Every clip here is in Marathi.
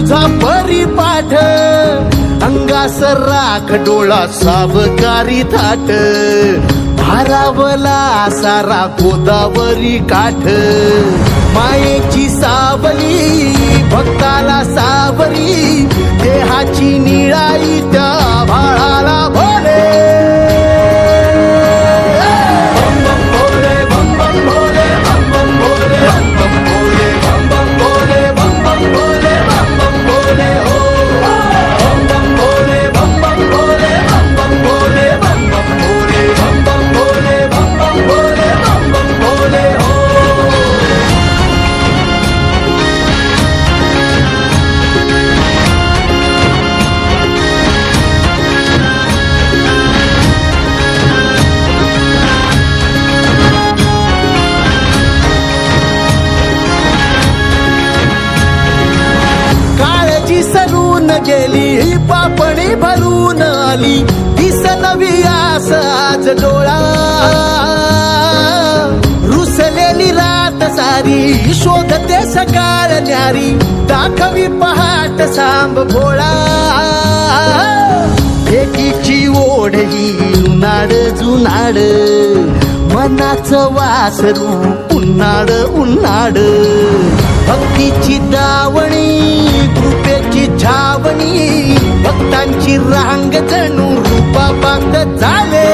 तुझा परिपाठ, अंगास राख डोळा सावकारी थाट, भारावला सारा गोदावरी काठ, मायेची सावली भक्ताला सावरी, देहाची निळाई त्या भाळाला भोले. सरून गेली पापणी भरून आली, दिस नवी आस आज डोळा, रुसलेली रात सारी शोधते सकाळ न्यारी, दाखवी पहाट सांब भोळा. एकीची ओढ ही उन्हाळ जुनाड, मनाचं वासरू उन्हाळ उन्हाळ, भक्तीची दावणी कृपेची छावणी, भक्तांची रांग जणू रूपा बांध झाले.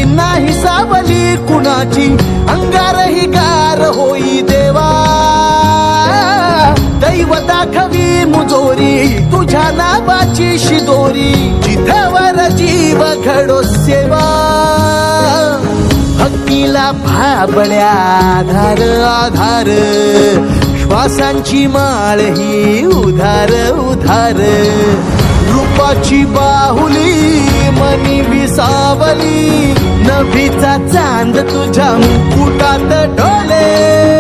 नाही सावली कुणाची, अंगार ही गार होई देवा, दैव दाखवी मुजोरी तुझ्या नावाची शिदोरी, जिथवर जीव घडो सेवा. भक्तीला भाबळ्या आधार आधार, श्वासांची माळ ही उधार उधार, रूपाची बाहुली मनी विसावली, नभीचा चांद तुझ्या मुकुटात डोले.